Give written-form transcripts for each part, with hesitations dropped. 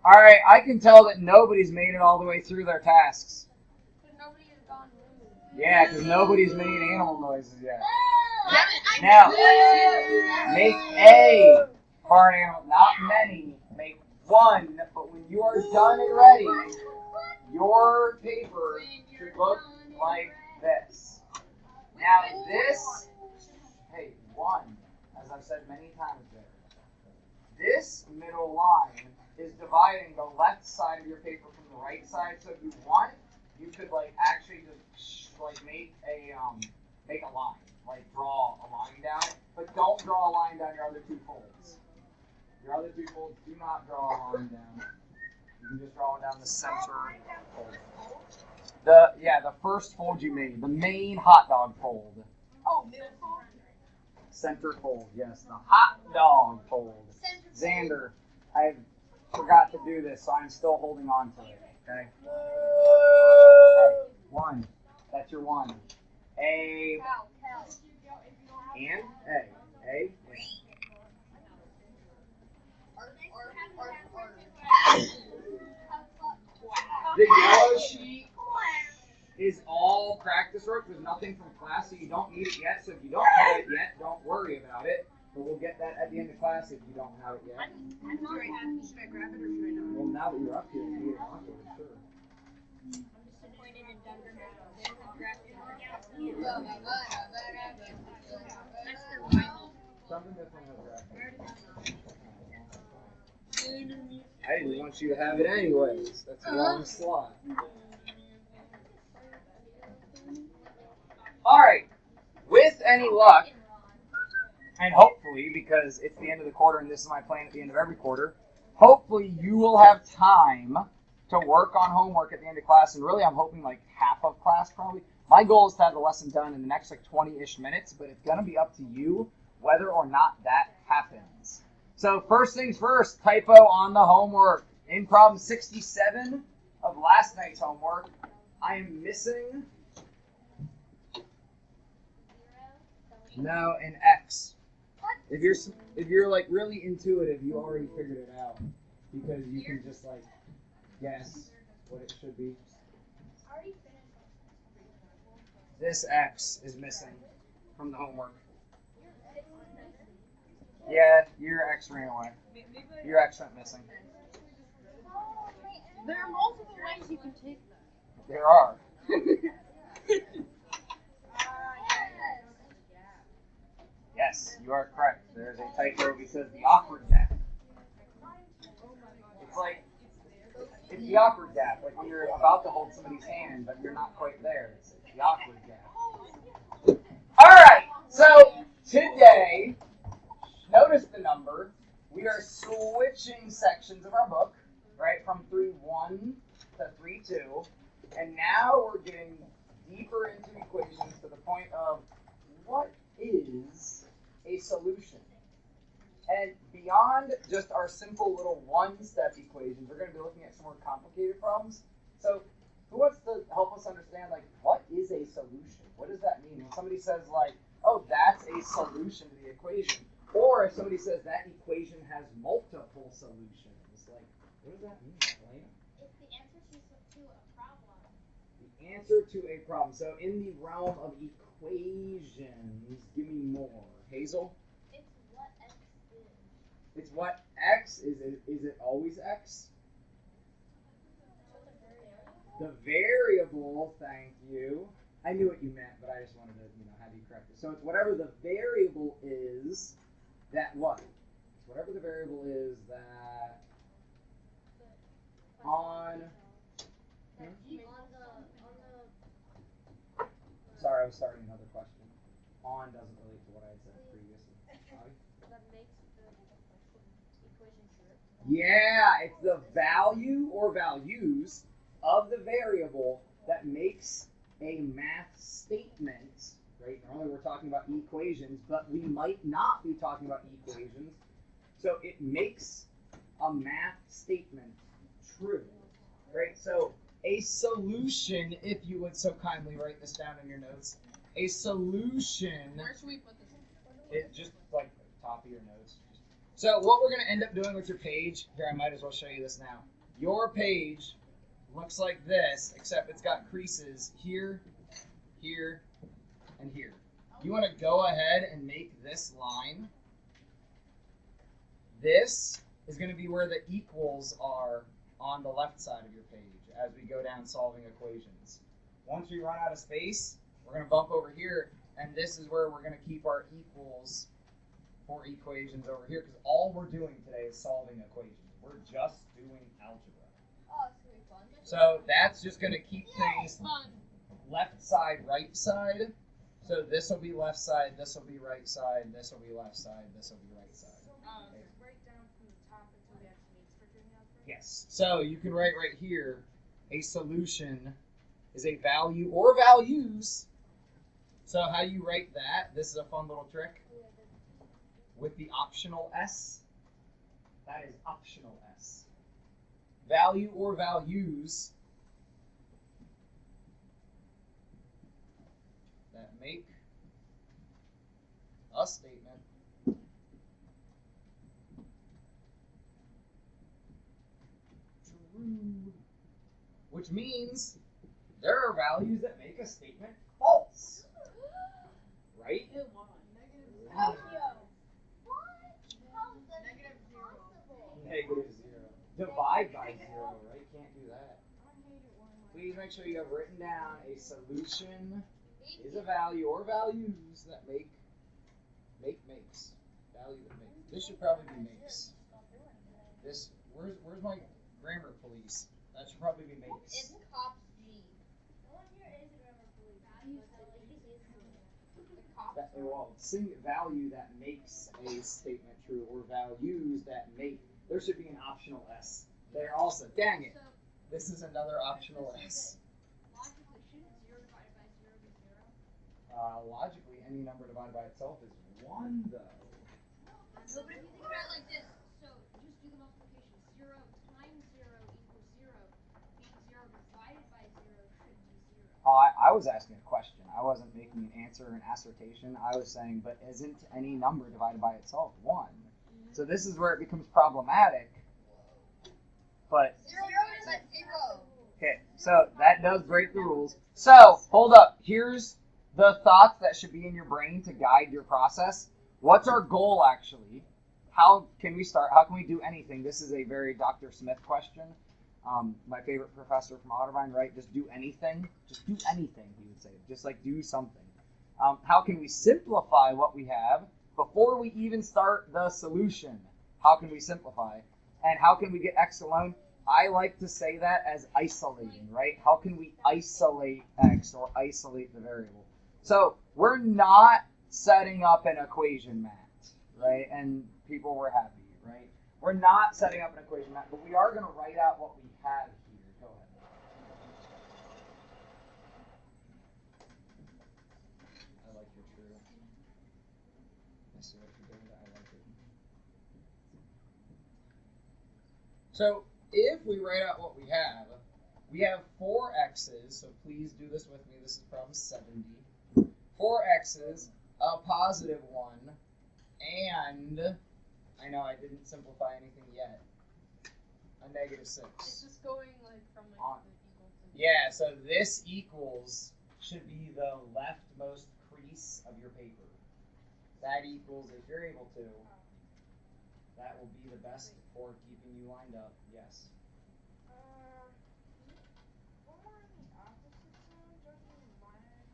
All right, I can tell that nobody's made it all the way through their tasks. Nobody has gone rude. Yeah, because nobody's made animal noises yet. Now, make a barn animal, not many. Make one, but when you are done and ready, your paper should look like this. Now this, hey, one, as I've said many times there, this middle line is dividing the left side of your paper from the right side. So if you want, you could like actually just like make a line, like draw a line down it, but don't draw a line down your other two folds. Your other two folds, do not draw a line down. You can just draw it down the center fold. The first fold you made, the main hot dog fold. Oh, middle fold? Center fold, yes, the hot dog fold. Xander, I forgot to do this, so I'm still holding on to it, okay? Hey, one, that's your one. A, and, A. The yellow sheet is all practice work. There's nothing from class, so you don't need it yet. So if you don't have it yet, don't worry about it. But we'll get that at the end of class if you don't have it yet. Should I grab it or should I not? Well, now that you're up here, you need it awkward, sure. I'm disappointed in Denver. Something different has drafted. I didn't want you to have it anyways. That's a long slot. Alright, with any luck, and hopefully, because it's the end of the quarter and this is my plan at the end of every quarter, hopefully you will have time to work on homework at the end of class, and really I'm hoping like half of class probably. My goal is to have the lesson done in the next like 20-ish minutes, but it's going to be up to you whether or not that happens. So first things first, typo on the homework. In problem 67 of last night's homework, I am missing an X. If you're like really intuitive, you already figured it out because you can just like guess what it should be. This X is missing from the homework. Yeah, your X ran away. Your X went missing. There are multiple ways you can take that. There are. Yes, you are correct. There's a typo because the awkward gap. It's the awkward gap. Like when you're about to hold somebody's hand, but you're not quite there. It's the awkward gap. Alright, so today, notice the number. We are switching sections of our book, right, from 3.1 to 3.2. And now we're getting deeper into equations to the point of what is a solution. And beyond just our simple little one-step equations, we're going to be looking at some more complicated problems. So who wants to help us understand, like, what is a solution? What does that mean? When somebody says, like, oh, that's a solution to the equation. Or if somebody says that equation has multiple solutions, like, what does that mean, Elena? It's the answer to a problem. The answer to a problem. So in the realm of equations, give me more. Hazel? It's what X is. It's what X is. Is it always X? The variable, thank you. I knew what you meant, but I just wanted to, have you correct it. So it's whatever the variable is that what? It's whatever the variable is that on. Sorry, I was starting another question. On doesn't relate to what I had said previously. That makes the equation short. Yeah, it's the value or values of the variable that makes a math statement, right? Normally we're talking about equations, but we might not be talking about equations. So it makes a math statement true, right? So a solution, if you would so kindly write this down in your notes, a solution. Where should we put this? It's just like top of your notes. So what we're going to end up doing with your page, here I might as well show you this now. your page looks like this, except it's got creases here, here, and here. You want to go ahead and make this line. This is going to be where the equals are on the left side of your page as we go down solving equations. Once we run out of space, we're going to bump over here, and this is where we're going to keep our equals for equations over here, because all we're doing today is solving equations. We're just doing algebra. Oh, it's gonna be fun. So that's just going to keep things left side, right side. So this will be left side, this will be right side, this will be left side, this will be right side. So just write down from the top until we actually start doing algebra? Yes. So you can write right here, a solution is a value or values. So how do you write that? This is a fun little trick. With the optional S. That is optional S. Value or values that make a statement true. Which means there are values that make a statement false. Right? Negative Yeah. Negative 0. Negative 0. Divide by 0, right? Can't do that. I hate it when Please make sure you have written down a solution is a value or values that makes. Value that makes. This should probably be makes. This where's my grammar police? That should probably be makes. It's cops G. No one here is a grammar police. Well, sing value that makes a statement true or values that make. There should be an optional S there also. Dang it. This is another optional S. Logically, shouldn't 0 divided by 0 be 0? Logically, any number divided by itself is 1, though. No, but if you think about it like this, so just do the multiplication. 0 times 0 equals 0. Being 0 divided by 0 should be 0. I was asking a question. I wasn't making an answer or an assertion. I was saying, but isn't any number divided by itself 1? So this is where it becomes problematic. But 0 is like 0. okay, so that does break the rules. So hold up. Here's the thoughts that should be in your brain to guide your process. What's our goal actually? How can we start? How can we do anything? This is a very Dr. Smith question. My favorite professor from Otterbein, right? Just do anything. Just do anything, he would say. Just like do something. How can we simplify what we have before we even start the solution? How can we simplify? And how can we get x alone? I like to say that as isolating, right? How can we isolate x or isolate the variable? So we're not setting up an equation mat, right? And people were happy, right? We're not setting up an equation mat, but we are going to write out what we have here. Go ahead. I like your true. I see what you're doing. I like it. So if we write out what we have 4 x's, so please do this with me. This is problem 70. 4 x's, a positive 1, and I know I didn't simplify anything yet. A negative 6. It's just going like from like On. the equal to Yeah, so this equals should be the leftmost crease of your paper. That equals, if you're able to, that will be the best for keeping you lined up. Yes. what were the opposite signs? Minus.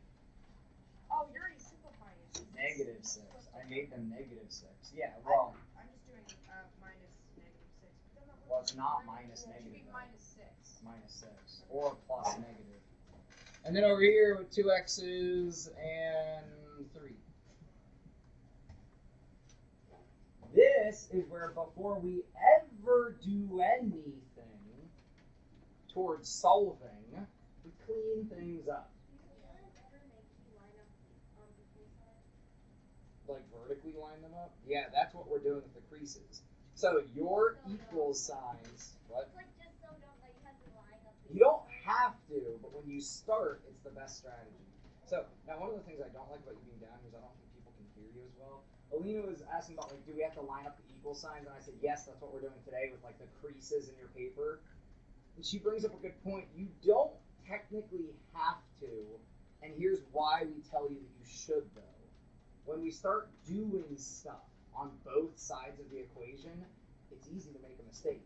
Oh, you're already simplifying it. Negative 6. I made them negative 6. Yeah, well, I'm just doing minus negative 6. But then that well, it's looks not like- minus it should negative. be though. minus 6. Minus 6. Or plus negative. And then over here with 2 x's and 3. This is where before we ever do anything towards solving, we clean things up. Like vertically line them up? Yeah, that's what we're doing with the creases. So your equal signs, what? It's like just so dumb that you have to line up. You don't have to, but when you start, it's the best strategy. So now one of the things I don't like about you being down here is I don't think people can hear you as well. Alina was asking about like, do we have to line up the equal signs? And I said, yes, that's what we're doing today with like the creases in your paper. she brings up a good point. You don't technically have to, and here's why we tell you that you should, though. When we start doing stuff on both sides of the equation, it's easy to make a mistake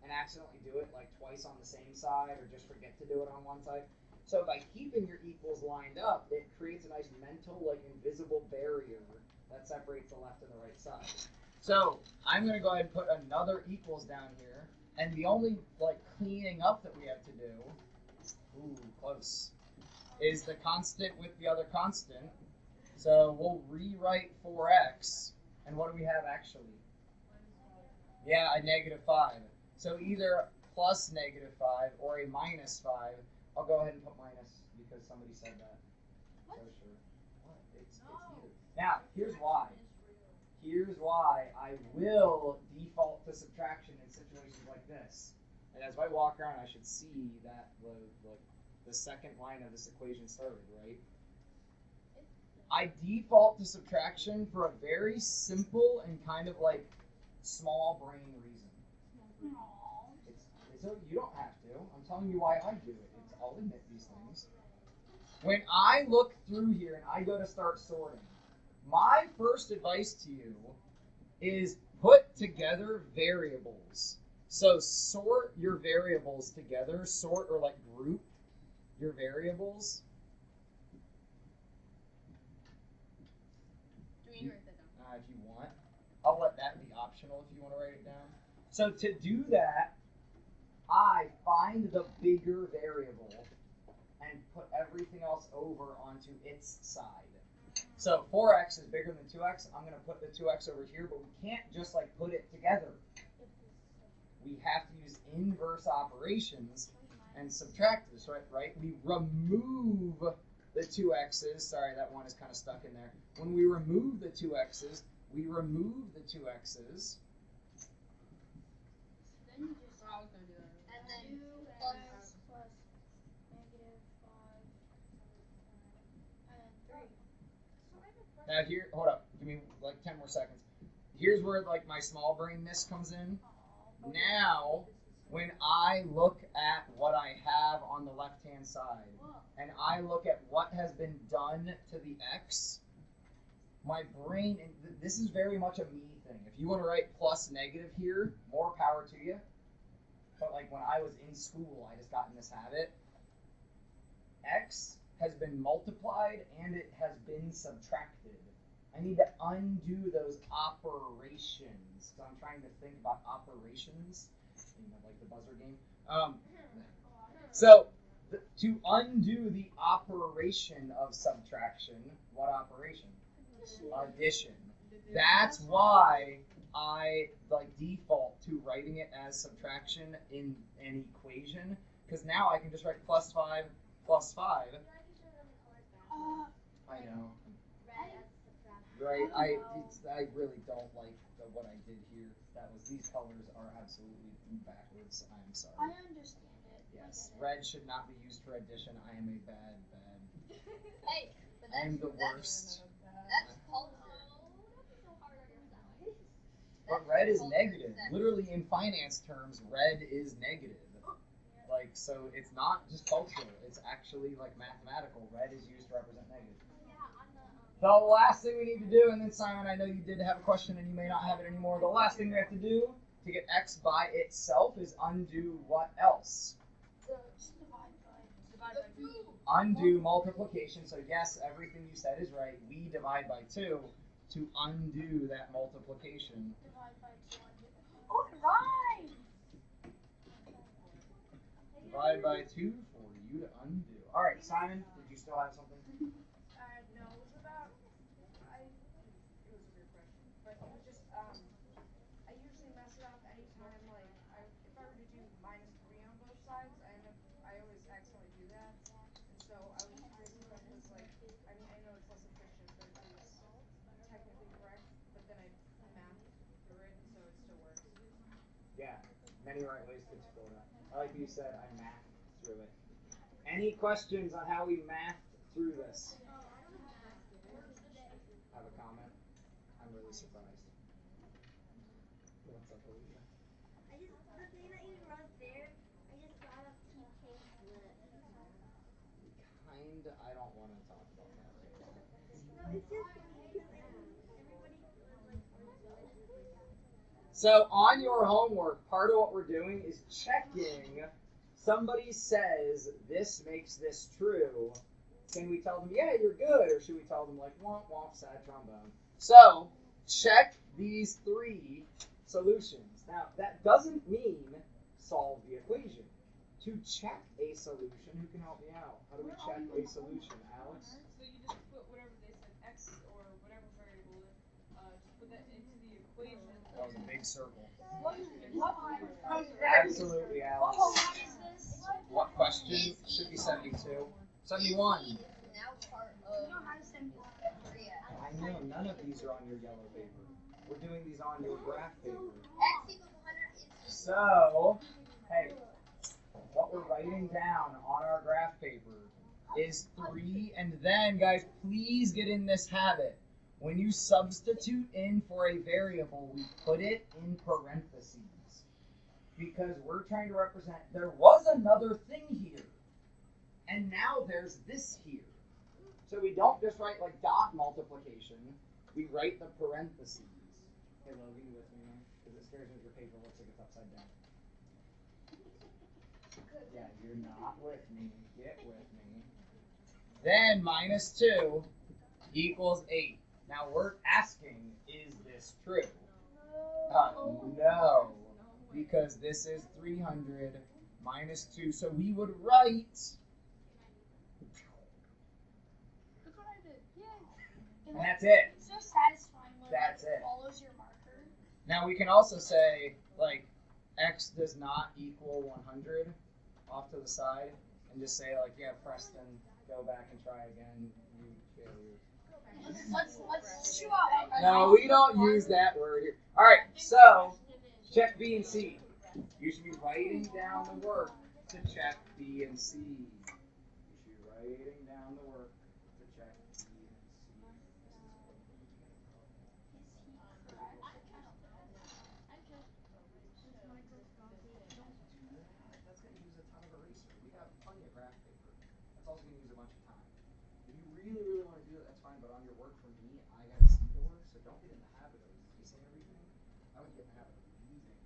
and accidentally do it like twice on the same side or just forget to do it on one side. So by keeping your equals lined up, it creates a nice mental, like, invisible barrier that separates the left and the right side. So I'm going to go ahead and put another equals down here. And the only, like, cleaning up that we have to do, ooh, close, is the constant with the other constant. So we'll rewrite 4x. And what do we have actually? Yeah, a -5. So either plus -5 or a -5. I'll go ahead and put minus because somebody said that. What? So sure. What? It's either. Now, here's why. Here's why I will default to subtraction in situations like this. And as I walk around, I should see that the second line of this equation started, right? I default to subtraction for a very simple and kind of like small brain reason. You don't have to. I'm telling you why I do it. I'll admit these things. When I look through here and I go to start sorting, my first advice to you is put together variables. So sort your variables together, sort or like group your variables. Do we need to write that down? If you want. I'll let that be optional if you want to write it down. So to do that, I find the bigger variable and put everything else over onto its side. So 4x is bigger than 2x. I'm going to put the 2x over here, but we can't just like put it together. We have to use inverse operations and subtract this, right? We remove the 2x's. Sorry, that one is kind of stuck in there. When we remove the 2x's, we remove the 2x's. Then you just. I was gonna do that. And then plus -5 and 3. So I have a question. Now here, hold up, give me like 10 more seconds. Here's where like my small brainness comes in. Now, when I look at what I have on the left-hand side, and I look at what has been done to the x, my brain, and this is very much a me thing. If you want to write plus negative here, more power to you. But like when I was in school, I just got in this habit. X has been multiplied and it has been subtracted. I need to undo those operations. So I'm trying to think about operations, like the buzzer game. To undo the operation of subtraction, what operation? Addition. That's why I like default to writing it as subtraction in an equation, because now I can just write +5 + 5. I know. Right, I really don't like what I did here. These colors are absolutely backwards. I'm sorry. I understand it. Yes, red should not be used for addition. I am a bad. Hey, but I'm the worst. That's culture. Don't be so hard on yourself. But red is negative. Literally in finance terms, red is negative. Like, so it's not just cultural. It's actually like mathematical. Red is used to represent negative. The last thing we need to do, and then Simon, I know you did have a question and you may not have it anymore. The last thing we have to do to get x by itself is undo what else? Divide by 2. Undo multiplication. So yes, everything you said is right. We divide by 2 to undo that multiplication. Divide by 2. Oh, right! Divide by 2 for you to undo. All right, Simon, did you still have something? No, it was about. It was a weird question, but it was just I usually mess it up anytime like if I were to do -3 on both sides, I always accidentally do that, and so I was curious if that was like I know it's less efficient, but it was technically correct, but then I mathed through it, so it still works. Yeah, many right ways to explore that. Like you said, I mathed through it. Any questions on how we mathed through this? Have a comment? I'm really surprised. What's up, Olivia? The thing that you wrote there, I just got mind. I don't want to talk about that right now. So on your homework, part of what we're doing is checking. Somebody says this makes this true. Can we tell them, yeah, you're good? Or should we tell them, like, womp womp, sad trombone? So check these 3 solutions. Now, that doesn't mean solve the equation. To check a solution, who can help me out? How do we check a solution, Alex? So you just put whatever they said, x or whatever variable, just put that into the equation. That was a big circle. What? Absolutely, Alex. What question should be 72? 71. Now part of. I know, none of these are on your yellow paper. We're doing these on your graph paper. X equals 100 is. So, hey, what we're writing down on our graph paper is 3, and then, guys, please get in this habit. When you substitute in for a variable, we put it in parentheses. Because we're trying to represent, there was another thing here, and now there's this here. So we don't just write like dot multiplication, we write the parentheses. Hey Logan, you with me, man? Because it scares me if your paper looks like it's upside down. Yeah, you're not with me. Get with me. Then minus 2 equals 8. Now we're asking, is this true? No, because this is 300 minus 2. So we would write. Look what I did. Yay. And that's it. It's so satisfying when That's it it. follows your marker. Now we can also say, like, x does not equal 100 off to the side, and just say, like, yeah, Preston, go back and try again, you failure. Let's chew out. No, we don't use that word here. All right, so check B and C. You should be writing down the work to check B and C. You should be writing down the work to check B and C. That's going to use a ton of eraser. We got plenty of graph paper. That's also going to use a bunch of time. If you really, really want to do it, that's fine. But on your work for me, I got to see the work, so don't get in the habit of erasing everything. I would get in the habit of reading it,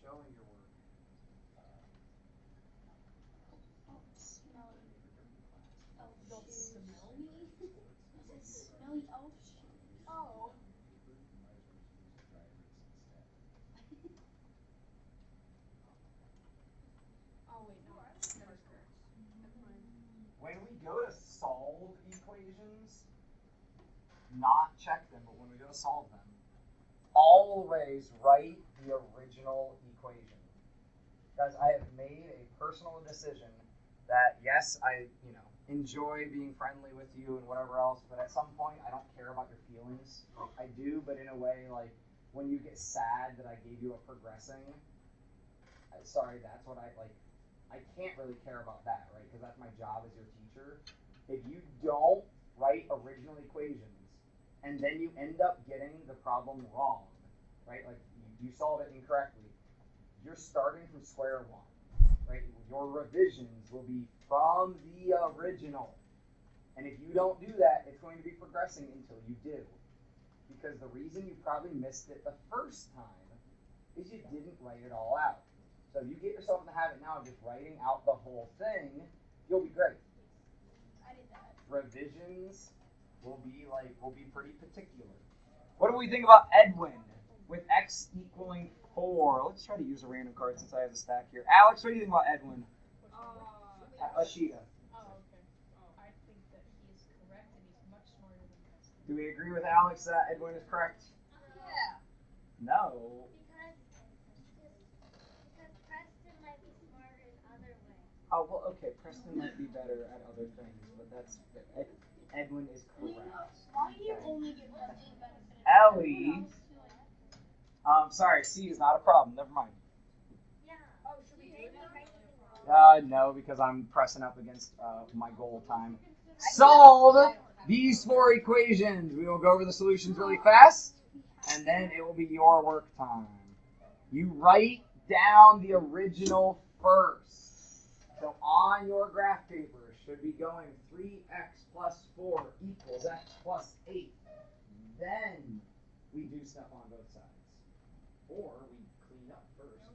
showing your work. Smelly elf. Oh. Oh wait, no. That's correct. Never mind. When we go to solve equations, not check them, but when we go to solve them, always write the original equation. Guys, I have made a personal decision that, yes, I, enjoy being friendly with you and whatever else, but at some point, I don't care about your feelings. Like, I do, but in a way, like, when you get sad that I gave you a progressing, sorry, that's what I can't really care about that, right? Because that's my job as your teacher. If you don't write original equations, and then you end up getting the problem wrong, right? Like, you solve it incorrectly, you're starting from square one, right? Your revisions will be from the original. And if you don't do that, it's going to be progressing until you do. Because the reason you probably missed it the first time is you didn't write it all out. So if you get yourself in the habit now of just writing out the whole thing, you'll be great. I did that. Revisions will be pretty particular. What do we think about Edwin with x equaling 4? Let's try to use a random card since I have a stack here. Alex, what do you think about Edwin? Ashita. Oh, okay. Oh, I think that he is correct and he's much smarter than Preston. Do we agree with Alex that Edwin is correct? Yeah. No. Because Preston might be smarter in other ways. Oh, well, okay, Preston might be better at other things, but that's Edwin is correct. Why do you only give Preston the benefit of Ellie. Sorry, C is not a problem. Never mind. Yeah. Oh, should we do it? No, because I'm pressing up against my goal time. Solve these 4 equations. We will go over the solutions really fast, and then it will be your work time. You write down the original first. So on your graph paper should be going 3x plus 4 equals x plus 8. Then we do stuff on both sides. Or we clean up first.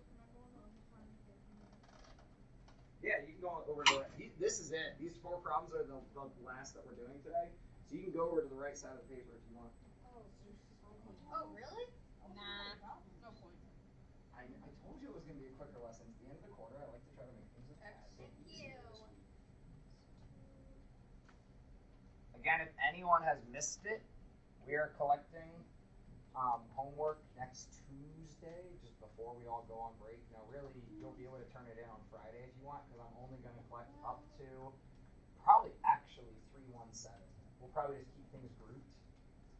Yeah, you can go over to this is it. These 4 problems are the last that we're doing today. So you can go over to the right side of the paper if you want. Oh, really? Nah. No point. I told you it was going to be a quicker lesson. It's the end of the quarter. I like to try to make things as fast. Thank you. Again, if anyone has missed it, we are collecting homework next Tuesday, just before we all go on break. Now, really, you'll be able to turn it in on Friday if you want, because I'm only going to collect up to probably actually 317. We'll probably just keep things grouped.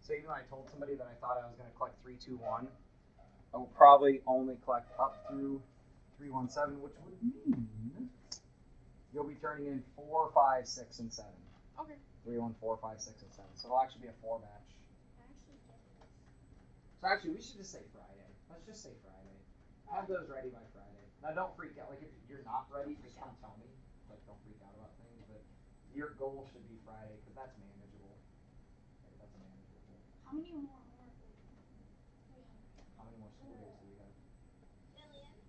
So even though I told somebody that I thought I was going to collect 321, I will probably only collect up through 317, which would mean you'll be turning in 4, 5, 6, and 7. Okay. 3, 1, 4, 5, 6, and 7. So it'll actually be a 4 batch. So actually, we should just say Friday. Let's just say Friday. Have those ready by Friday. Now, don't freak out. Like, if you're not ready, just come tell me. Like, don't freak out about things. But your goal should be Friday, because that's manageable. Okay, that's manageable. How many more homework? How many more school days do we have? Millions.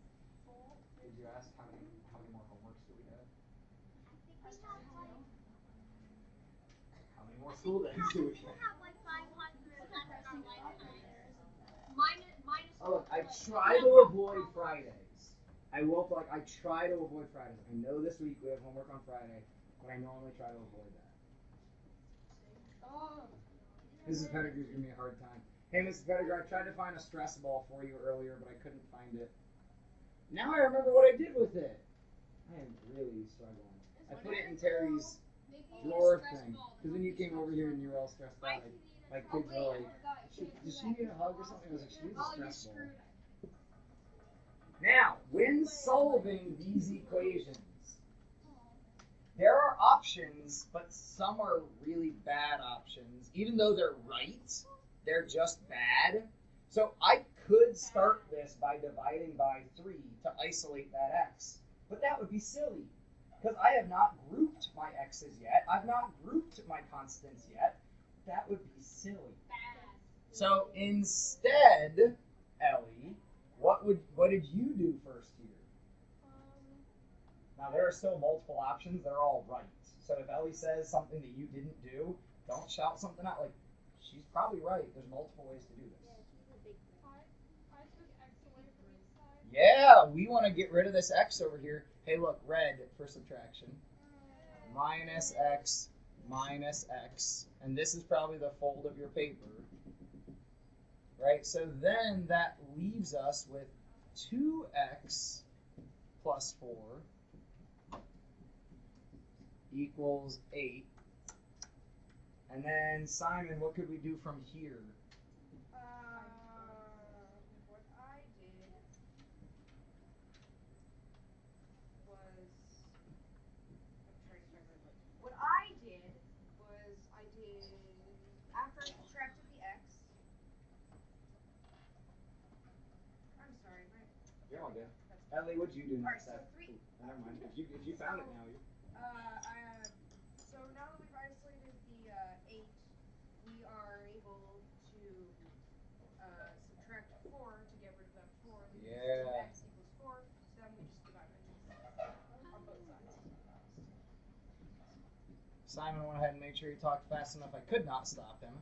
4. Did you ask how many more homeworks do we have? I think we have like. How many more school days do we We have? have like 500 left in our lifetime. Minus. Oh, look, I try to avoid Fridays. I try to avoid Fridays. I know this week we have homework on Friday, but I normally try to avoid that. Oh. Mrs. Pettigrew's giving me a hard time. Hey, Mrs. Pettigrew, I tried to find a stress ball for you earlier, but I couldn't find it. Now I remember what I did with it. I am really struggling. I put it in Terry's drawer thing, because then you came over here and you were all stressed out. Like kids were like, does she need a hug or something? I was like, she needs a stress ball. Now, when solving these equations, there are options, but some are really bad options. Even though they're right, they're just bad. So I could start this by dividing by 3 to isolate that x. But that would be silly, because I have not grouped my x's yet. I've not grouped my constants yet. That would be silly. So instead, Ellie, what did you do first here? Now there are still multiple options. They're all right. So if Ellie says something that you didn't do, don't shout something out. Like, she's probably right. There's multiple ways to do this. I took x away from each side. Yeah, we want to get rid of this x over here. Hey, look, red for subtraction. Minus x minus x. And this is probably the fold of your paper. Right? So then that leaves us with 2x plus 4 equals 8. And then, Simon, what could we do from here? What I did was, after I subtracted the x, I'm sorry, You're all good. Ellie, what'd you do Alright, next? so Step? 3. Never mind. If you found it now, you. So now that we've isolated the 8, we are able to subtract 4 to get rid of that 4. Yeah. X equals 4, so then we just divide by 2 on both sides. Simon went ahead and made sure he talked fast enough I could not stop him.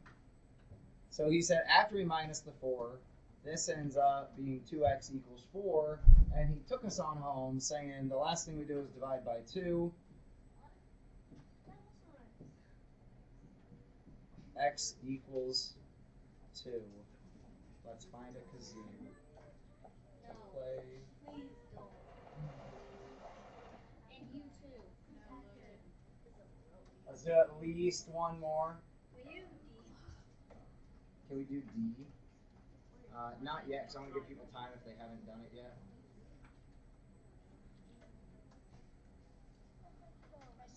So he said after we minus the 4, this ends up being 2x equals 4, and he took us on home saying the last thing we do is divide by 2. X equals 2. Let's find a kazoo. Play. Please don't. And you too. Let's do at least one more. Will you Can we do D? Not yet, because I want to give people time if they haven't done it yet.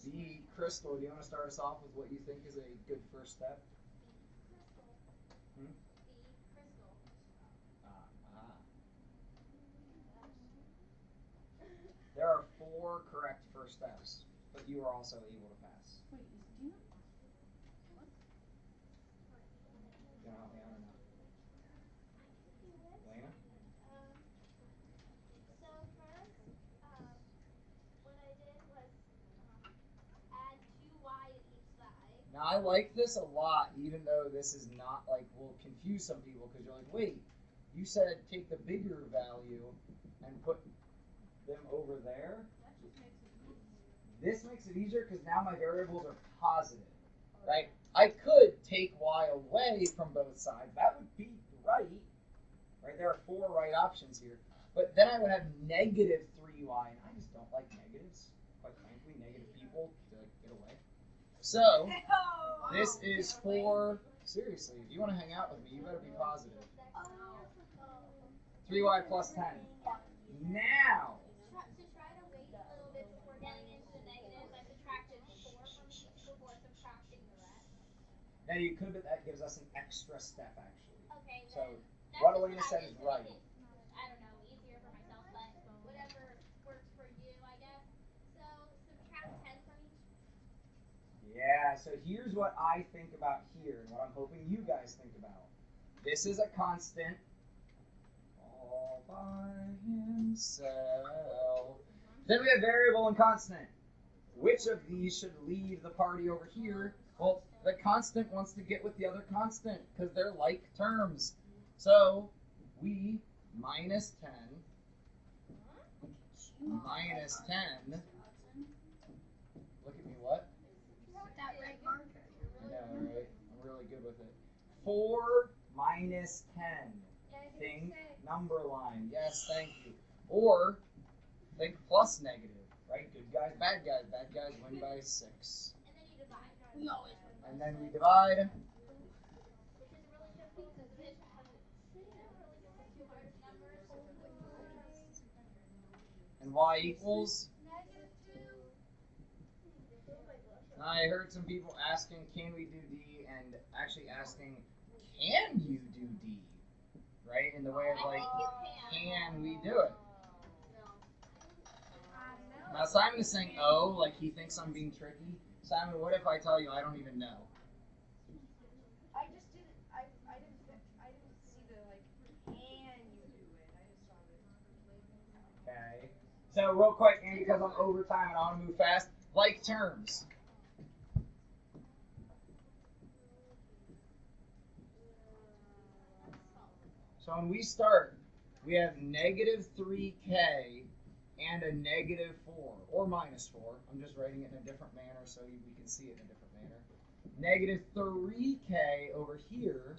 B, Crystal, do you want to start us off with what you think is a good first step? Hmm? There are 4 4 correct first steps, but you are also able to pass. Wait, do you know? You know, I don't know. Lena? So first, what I did was add 2y at each side. Now I like this a lot, even though this is not like will confuse some people because you're like, wait, you said take the bigger value and put them over there. That just makes it easier. This makes it easier because now my variables are positive, right? I could take y away from both sides. That would be right. Right? There are 4 right options here. But then I would have negative 3y, and I just don't like negatives. Quite frankly, negative people to get away. So this is for, seriously, if you want to hang out with me, you better be positive. 3y plus 10. Now, To try to wait a little bit before getting into the negatives, I subtracted 4 from each before subtracting the rest. now you could, but that gives us an extra step actually. Okay, So then that's what just Elena I said did is to right. make it, I don't know, easier for myself, but whatever works for you, I guess. So subtract 10 from each. Yeah, so here's what I think about here, and what I'm hoping you guys think about. This is a constant all by himself. Then we have variable and constant. Which of these should lead the party over here? Well, the constant wants to get with the other constant because they're like terms. So we minus 10 minus 10. Look at me, what? That red marker. I know, right? I'm really good with it. 4 minus 10. Think number line. Yes, thank you. Or think plus negative, right? Good guys, bad guys. Bad guys win by 6. And then you divide. We always win. And then we divide. Which is really good because it never really gets the 2 hardest numbers. And y equals? -2. I heard some people asking, can we do D? And actually asking, can you do D? Right? In the way of like, can we do it? Now Simon is saying, oh, like he thinks I'm being tricky. Simon, what if I tell you I don't even know? I just didn't. I didn't see the like. Can you do it? I just saw the. Okay. So real quick, and because I'm over time and I want to move fast, like terms. So when we start, we have negative 3k and a negative 4, or minus 4. I'm just writing it in a different manner so we can see it in a different manner. Negative 3k over here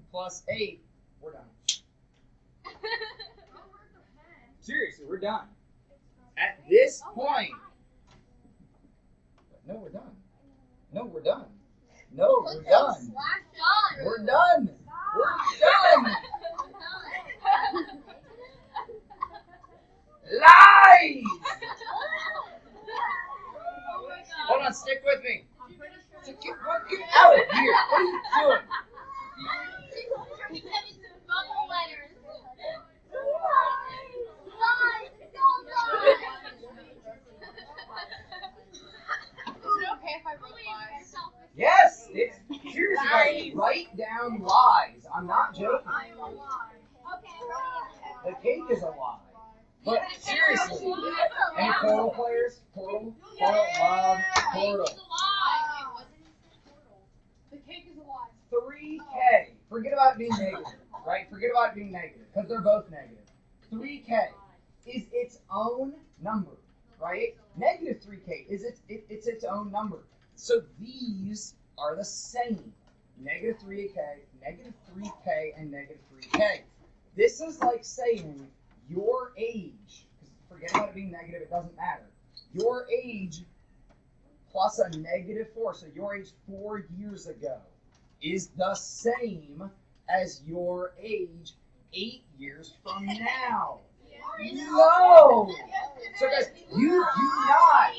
plus 8. We're done. Seriously, we're done. At this point. No, we're done. No, we're done. No, we're done. We're done. We're done. Lies! Hold on, stick with me. Get out of here. What are you doing? Bubble letters. Is it okay if I wrote lies? Yes, it's seriously, guys, write down lies. I'm not joking. The cake is a lie. But seriously, any Portal players? Portal? Portal, love, Portal. The cake is a lie. 3K. Forget about it being negative, right? Forget about it being negative, because they're both negative. 3K is its own number, right? Negative 3K is it's its own number. So these are the same. Negative 3K, and negative 3K. This is like saying your age, forget about it being negative, it doesn't matter. Your age plus a negative 4, so your age 4 years ago, is the same as your age 8 years from now. No! So guys, you do not.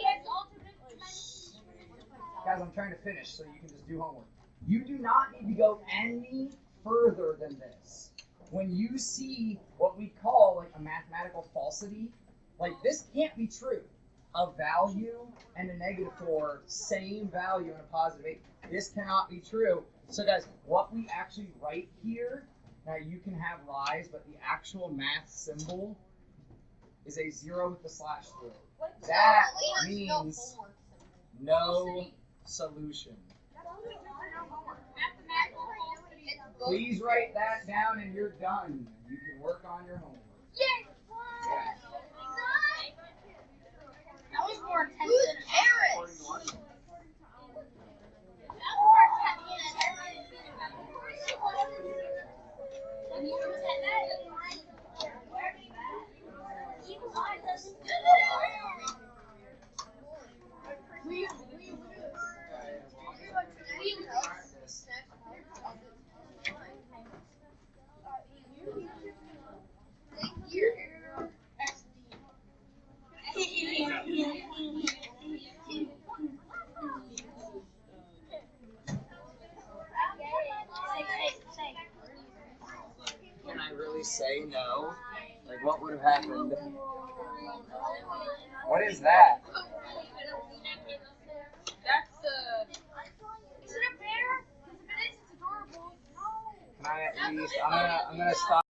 Guys, I'm trying to finish so you can just do homework. You do not need to go any further than this. When you see what we call like a mathematical mathematical falsity. Like, this can't be true. A value and a -4, same value and a +8. This cannot be true. So guys, what we actually write here, now you can have lies, but the actual math symbol is a 0 with the slash through. That means no solution. Please write that down and you're done. You can work on your homework. That was more intense than Paris. That was more intense than when you were 10. Even I doesn't do it. We Can I really say no? Like, what would have happened? What is that? That's is it a bear? Because if it is, it's adorable. No. Can I at least? I'm gonna stop.